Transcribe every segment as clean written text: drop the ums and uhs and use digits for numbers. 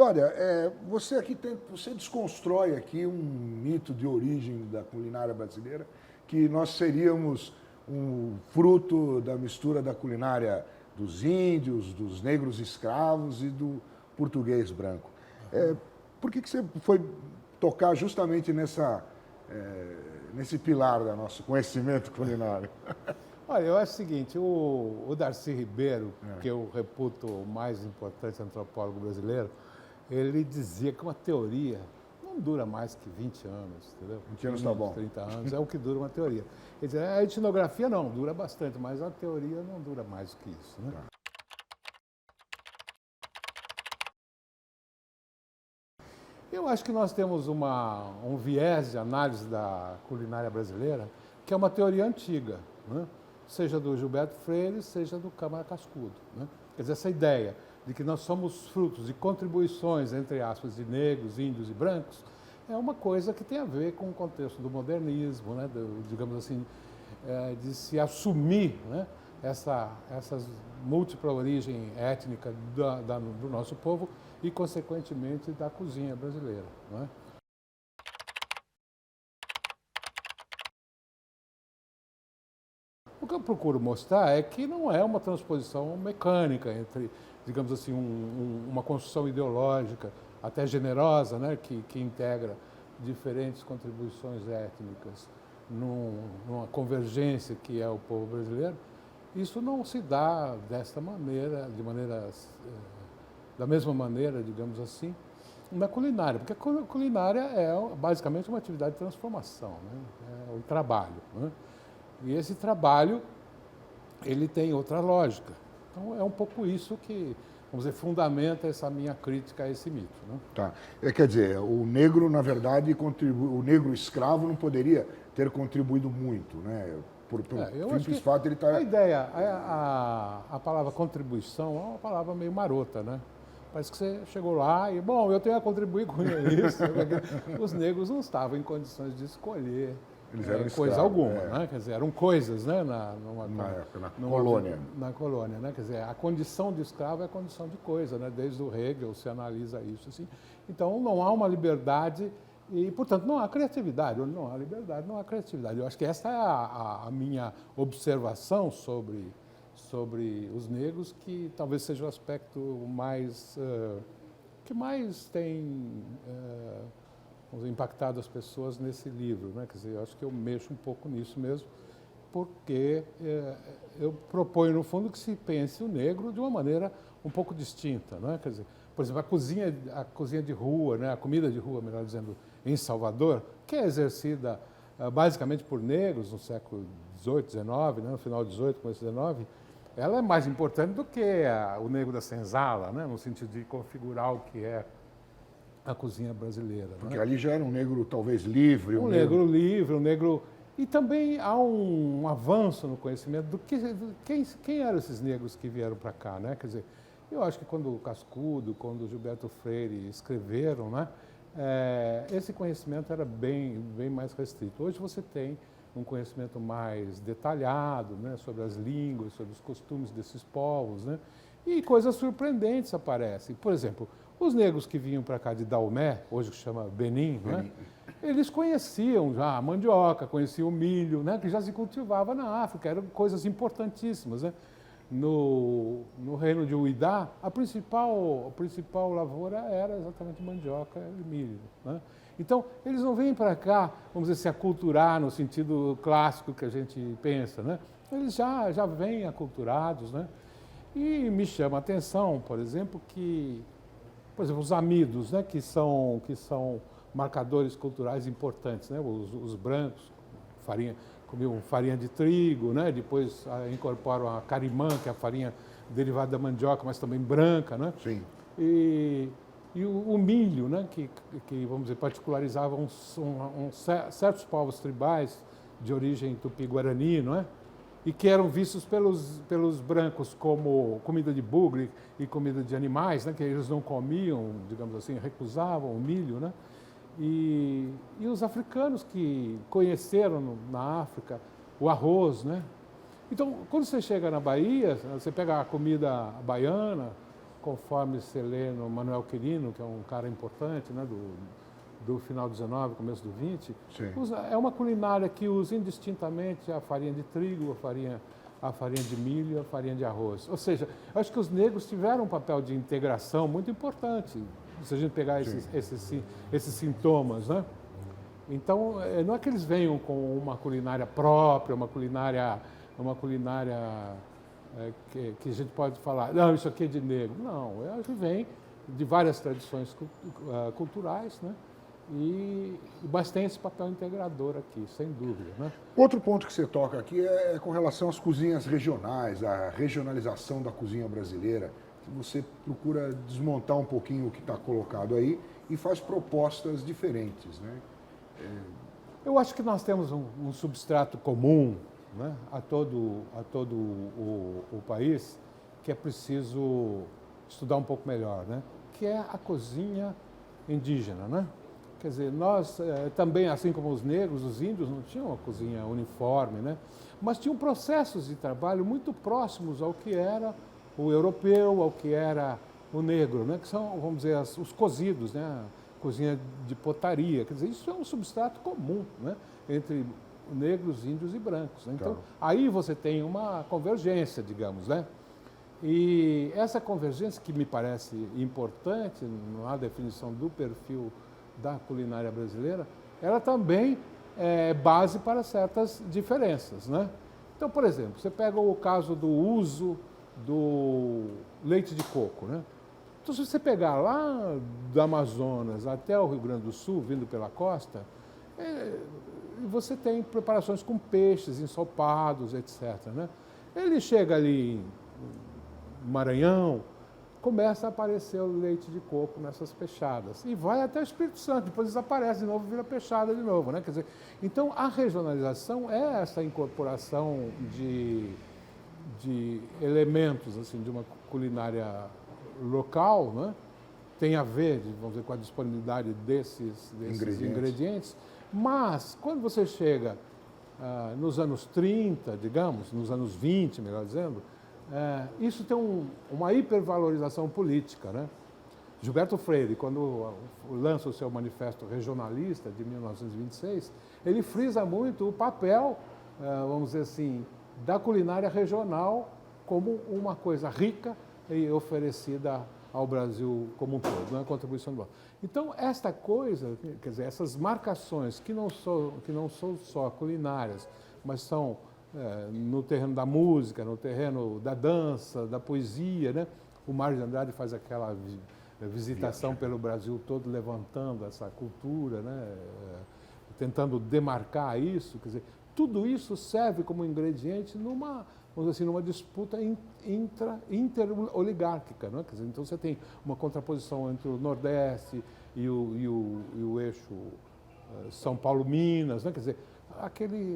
Dória, você aqui você desconstrói aqui um mito de origem da culinária brasileira, que nós seríamos um fruto da mistura da culinária dos índios, dos negros escravos e do português branco. Por que você foi tocar justamente nesse pilar do nosso conhecimento culinário? Olha, eu acho o seguinte, o Darcy Ribeiro, que eu reputo o mais importante antropólogo brasileiro, ele dizia que uma teoria não dura mais que 20 anos, entendeu? 20 anos está bom. 30 anos é o que dura uma teoria. Ele dizia, a etnografia não, dura bastante, mas a teoria não dura mais do que isso, né? Eu acho que nós temos um viés de análise da culinária brasileira, que é uma teoria antiga, né? Seja do Gilberto Freire, seja do Câmara Cascudo, né? Quer dizer, essa ideia de que nós somos frutos de contribuições, entre aspas, de negros, índios e brancos, é uma coisa que tem a ver com o contexto do modernismo, né? Digamos assim, de se assumir, né? Essa múltipla origem étnica do nosso povo e, consequentemente, da cozinha brasileira, não é? O que eu procuro mostrar é que não é uma transposição mecânica entre, digamos assim, uma construção ideológica até generosa, né, que integra diferentes contribuições étnicas numa convergência que é o povo brasileiro. Isso não se dá desta maneira, da mesma maneira, digamos assim, na culinária, porque a culinária é basicamente uma atividade de transformação, né? É um trabalho, né? E esse trabalho, ele tem outra lógica. Então, é um pouco isso que, vamos dizer, fundamenta essa minha crítica a esse mito, né? Tá. Quer dizer, o negro, na verdade, o negro escravo não poderia ter contribuído muito, né? Por simples fato, ele está... A ideia, a palavra contribuição é uma palavra meio marota, né? Parece que você chegou lá e, bom, eu tenho a contribuir com isso. Os negros não estavam em condições de escolher coisa alguma, né? Quer dizer, eram coisas, né? Na colônia. Na colônia, né? Quer dizer, a condição de escravo é a condição de coisa, né? Desde o Hegel se analisa isso, assim. Então, não há uma liberdade e, portanto, não há criatividade. Não há liberdade, não há criatividade. Eu acho que essa é a minha observação sobre os negros, que talvez seja o aspecto que mais tem impactado as pessoas nesse livro, né? Quer dizer, eu acho que eu mexo um pouco nisso mesmo, porque eu proponho, no fundo, que se pense o negro de uma maneira um pouco distinta, né? Quer dizer, por exemplo, a cozinha de rua, né? A comida de rua, melhor dizendo, em Salvador, que é exercida basicamente por negros no século XVIII, XIX, né? No final do XVIII, começo do XIX, ela é mais importante do que o negro da senzala, né? No sentido de configurar o que é a cozinha brasileira. Porque, né? Ali já era um negro talvez livre. Um negro livre, um negro... E também há um avanço no conhecimento do quem eram esses negros que vieram para cá, né? Quer dizer, eu acho que quando o Cascudo, quando o Gilberto Freire escreveram, né? Esse conhecimento era bem mais restrito. Hoje você tem um conhecimento mais detalhado, né, sobre as línguas, sobre os costumes desses povos, né, e coisas surpreendentes aparecem. Por exemplo, os negros que vinham para cá de Daomé, hoje que se chama Benin, né, eles conheciam já a mandioca, conheciam o milho, né, que já se cultivava na África, eram coisas importantíssimas, né. No reino de Uidá, a principal lavoura era exatamente mandioca e milho, né. Então, eles não vêm para cá, vamos dizer, se aculturar no sentido clássico que a gente pensa, né? Eles já vêm aculturados, né? E me chama a atenção, por exemplo, os amidos, né? Que são marcadores culturais importantes, né? Os brancos, comiam farinha de trigo, né? Depois incorporam a carimã, que é a farinha derivada da mandioca, mas também branca, né? Sim. E o milho, né, que vamos dizer, particularizavam certos povos tribais de origem tupi-guarani, não é? E que eram vistos pelos brancos como comida de bugre e comida de animais, né, que eles não comiam, digamos assim, recusavam o milho, né? E os africanos que conheceram na África o arroz, né? Então, quando você chega na Bahia, você pega a comida baiana, conforme você lê no Manuel Quirino, que é um cara importante, né, do final do 19, começo do 20, é uma culinária que usa indistintamente a farinha de trigo, a farinha de milho e a farinha de arroz. Ou seja, eu acho que os negros tiveram um papel de integração muito importante, se a gente pegar esses sintomas, né? Então, não é que eles venham com uma culinária própria, uma culinária que a gente pode falar, não, isso aqui é de negro. Não, eu acho que vem de várias tradições culturais, né? Mas tem esse papel integrador aqui, sem dúvida, né? Outro ponto que você toca aqui é com relação às cozinhas regionais, a regionalização da cozinha brasileira. Você procura desmontar um pouquinho o que está colocado aí e faz propostas diferentes, né? Eu acho que nós temos um substrato comum, né, a todo o país, que é preciso estudar um pouco melhor, né? Que é a cozinha indígena, né? Quer dizer, nós também, assim como os negros, os índios não tinham uma cozinha uniforme, né? Mas tinham processos de trabalho muito próximos ao que era o europeu, ao que era o negro, né? Que são, vamos dizer, os cozidos, né? Cozinha de potaria, quer dizer, isso é um substrato comum, né? Entre negros, índios e brancos, né? Então, aí você tem uma convergência, digamos, né? E essa convergência, que me parece importante na definição do perfil da culinária brasileira, ela também é base para certas diferenças, né? Então, por exemplo, você pega o caso do uso do leite de coco, né? Então, se você pegar lá do Amazonas até o Rio Grande do Sul, vindo pela costa, você tem preparações com peixes, ensopados, etc., né? Ele chega ali em Maranhão, começa a aparecer o leite de coco nessas peixadas. E vai até o Espírito Santo, depois desaparece de novo, vira peixada de novo, né? Quer dizer, então, a regionalização é essa incorporação de elementos, assim, de uma culinária local, né? Tem a ver, vamos dizer, com a disponibilidade desses ingredientes, mas quando você chega nos anos 30, digamos, nos anos 20, melhor dizendo, isso tem uma hipervalorização política, né? Gilberto Freire, quando lança o seu manifesto regionalista de 1926, ele frisa muito o papel, vamos dizer assim, da culinária regional como uma coisa rica e oferecida ao Brasil como um todo, né? A contribuição do Brasil. Então, esta coisa, quer dizer, essas marcações que não são só culinárias, mas são no terreno da música, no terreno da dança, da poesia, né? O Mário de Andrade faz aquela visitação pelo Brasil todo, levantando essa cultura, né? Tentando demarcar isso, quer dizer, tudo isso serve como ingrediente numa, vamos dizer assim, numa disputa interoligárquica, não é? Quer dizer, então você tem uma contraposição entre o Nordeste e o eixo São Paulo-Minas, né? Quer dizer,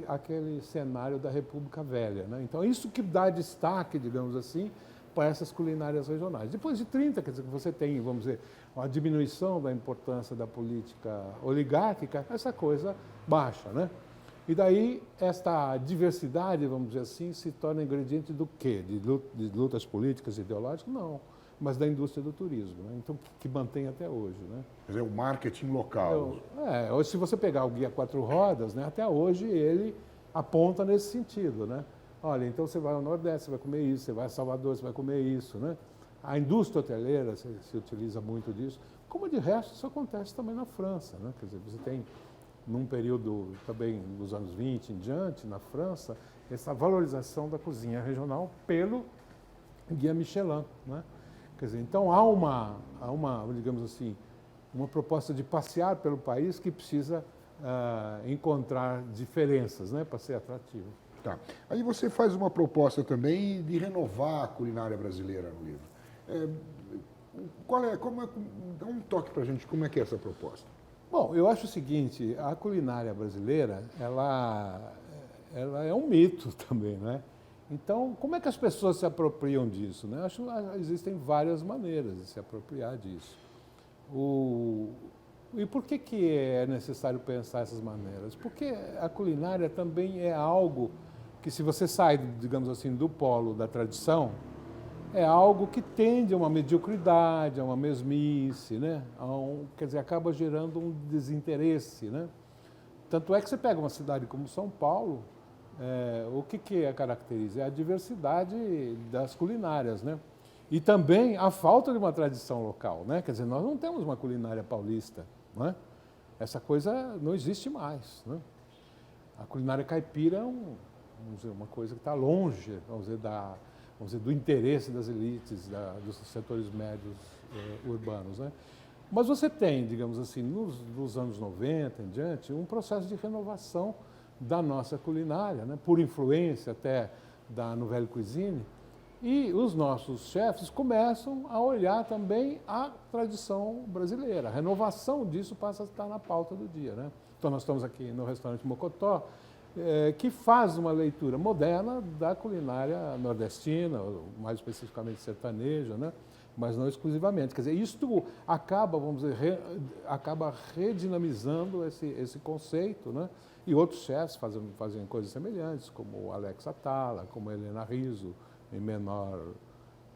aquele cenário da República Velha, né? Então, isso que dá destaque, digamos assim, para essas culinárias regionais. Depois de 30, quer dizer, você tem, vamos dizer, uma diminuição da importância da política oligárquica, essa coisa baixa, né? E daí, esta diversidade, vamos dizer assim, se torna ingrediente do quê? De lutas políticas, ideológicas? Não, mas da indústria do turismo, né? Então, que mantém até hoje, né? Quer dizer, o marketing local. Hoje, se você pegar o Guia Quatro Rodas, né, até hoje ele aponta nesse sentido, né? Olha, então você vai ao Nordeste, você vai comer isso, você vai a Salvador, você vai comer isso, né? A indústria hoteleira se utiliza muito disso, como de resto isso acontece também na França, né? Quer dizer, você tem, num período também dos anos 20 em diante, na França, essa valorização da cozinha regional pelo Guia Michelin, né? Quer dizer, então há uma, digamos assim, uma proposta de passear pelo país que precisa encontrar diferenças, né, para ser atrativo. Tá. Aí você faz uma proposta também de renovar a culinária brasileira no livro. Dá um toque para a gente, como é que é essa proposta? Bom, eu acho o seguinte, a culinária brasileira, ela é um mito também, né? Então, como é que as pessoas se apropriam disso, né? Acho que existem várias maneiras de se apropriar disso. E por que é necessário pensar essas maneiras? Porque a culinária também é algo que, se você sai, digamos assim, do polo da tradição, é algo que tende a uma mediocridade, a uma mesmice, né? Quer dizer, acaba gerando um desinteresse, né? Tanto é que você pega uma cidade como São Paulo, o que a caracteriza? É a diversidade das culinárias, né? E também a falta de uma tradição local, né? Quer dizer, nós não temos uma culinária paulista, né? Essa coisa não existe mais, né? A culinária caipira é vamos dizer, uma coisa que está longe, vamos dizer, do interesse das elites, dos setores médios urbanos, né? Mas você tem, digamos assim, nos anos 90 em diante, um processo de renovação da nossa culinária, né? Por influência até da Nouvelle Cuisine, e os nossos chefes começam a olhar também a tradição brasileira. A renovação disso passa a estar na pauta do dia, né? Então nós estamos aqui no restaurante Mocotó, que faz uma leitura moderna da culinária nordestina, mais especificamente sertaneja, né? Mas não exclusivamente. Quer dizer, isto acaba, vamos dizer, acaba redinamizando esse conceito, né? E outros chefs fazem coisas semelhantes, como o Alex Atala, como a Helena Rizzo, em menor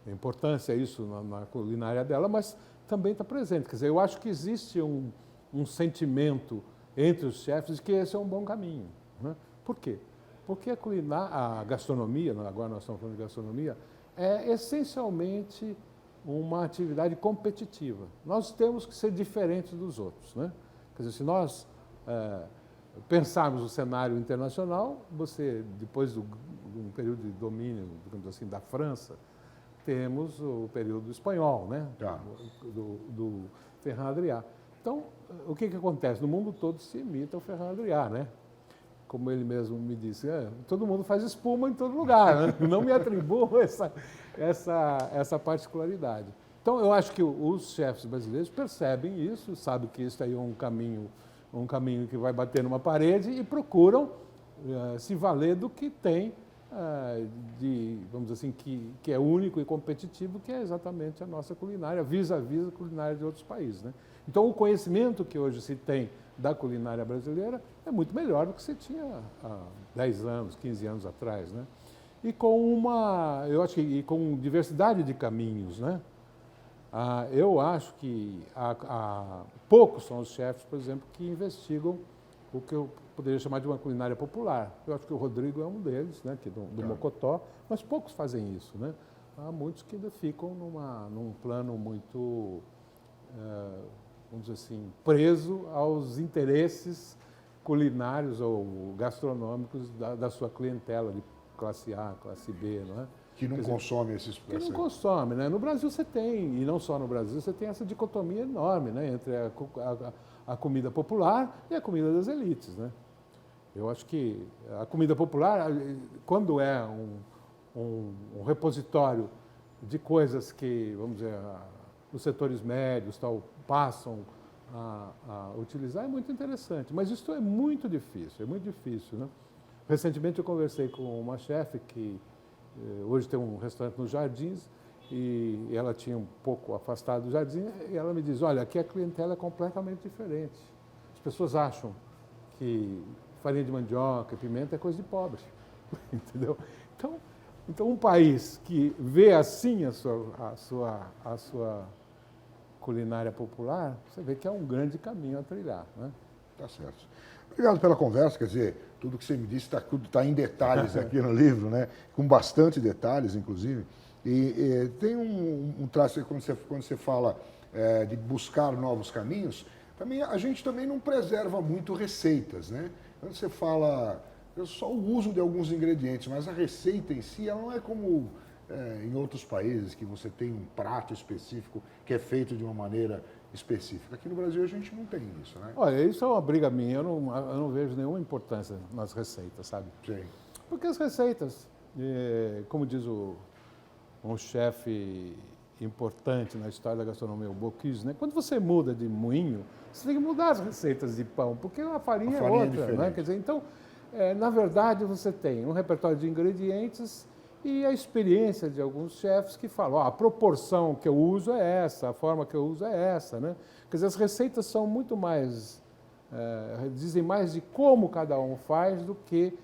importância isso na culinária dela, mas também está presente. Quer dizer, eu acho que existe um sentimento entre os chefes de que esse é um bom caminho, né? Por quê? Porque a gastronomia, agora nós estamos falando de gastronomia, é essencialmente uma atividade competitiva. Nós temos que ser diferentes dos outros, né? Quer dizer, se nós pensarmos o cenário internacional, depois de um período de domínio, digamos assim, da França, temos o período espanhol, né? Do Ferran Adrià. Então, o que acontece? No mundo todo se imita o Ferran Adrià, né? Como ele mesmo me disse, todo mundo faz espuma em todo lugar, né? Não me atribuam essa particularidade. Então, eu acho que os chefes brasileiros percebem isso, sabem que isso aí é um caminho que vai bater numa parede e procuram se valer do que tem vamos dizer assim, que é único e competitivo, que é exatamente a nossa culinária, vis-à-vis a culinária de outros países, né? Então, o conhecimento que hoje se tem da culinária brasileira é muito melhor do que se tinha há 10 anos, 15 anos atrás, né? E eu acho que com diversidade de caminhos, né? Eu acho que poucos são os chefes, por exemplo, que investigam o que eu poderia chamar de uma culinária popular. Eu acho que o Rodrigo é um deles, né, do Mocotó, mas poucos fazem isso, né? Há muitos que ainda ficam num plano muito, vamos dizer assim, preso aos interesses culinários ou gastronômicos da sua clientela de classe A, classe B, não é? Que não consome esses Que não consome, né? No Brasil você tem, e não só no Brasil, você tem essa dicotomia enorme, né, entre a comida popular e a comida das elites, né? Eu acho que a comida popular, quando é um repositório de coisas que, vamos dizer, os setores médios tal, passam a utilizar, é muito interessante. Mas isso é muito difícil, né? Recentemente eu conversei com uma chefe que hoje tem um restaurante nos Jardins e ela tinha um pouco afastado do Jardim e ela me diz, olha, aqui a clientela é completamente diferente. As pessoas acham que farinha de mandioca e pimenta é coisa de pobre, entendeu? Então um país que vê assim a sua culinária popular, você vê que é um grande caminho a trilhar, né? Tá certo. Obrigado pela conversa, quer dizer, tudo que você me disse está em detalhes aqui no livro, né? Com bastante detalhes, inclusive. E tem um traço, quando você fala de buscar novos caminhos, também, a gente também não preserva muito receitas, né? Quando você fala só o uso de alguns ingredientes, mas a receita em si, ela não é como em outros países, que você tem um prato específico que é feito de uma maneira específica. Aqui no Brasil a gente não tem isso, né? Olha, isso é uma briga minha, eu não vejo nenhuma importância nas receitas, sabe? Sim. Porque as receitas, como diz um chefe importante na história da gastronomia, o Bocuse, né? Quando você muda de moinho, você tem que mudar as receitas de pão, porque a farinha é outra, né? Quer dizer, então, na verdade, você tem um repertório de ingredientes e a experiência de alguns chefes que falam, a proporção que eu uso é essa, a forma que eu uso é essa, né? Quer dizer, as receitas são muito mais, dizem mais de como cada um faz do que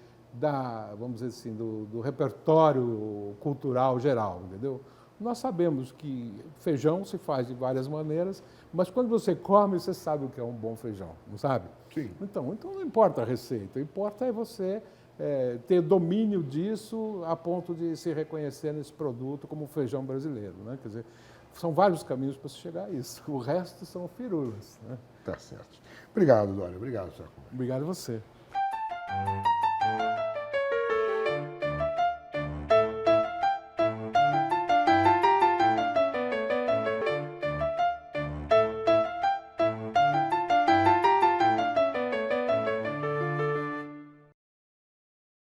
vamos dizer assim, do repertório cultural geral, entendeu? Nós sabemos que feijão se faz de várias maneiras, mas quando você come, você sabe o que é um bom feijão, não sabe? Sim. Então não importa a receita, o que importa é você ter domínio disso a ponto de se reconhecer nesse produto como feijão brasileiro, né? Quer dizer, são vários caminhos para se chegar a isso. O resto são firulas, né? Tá certo. Obrigado, Dória. Obrigado, Sérgio. Obrigado a você.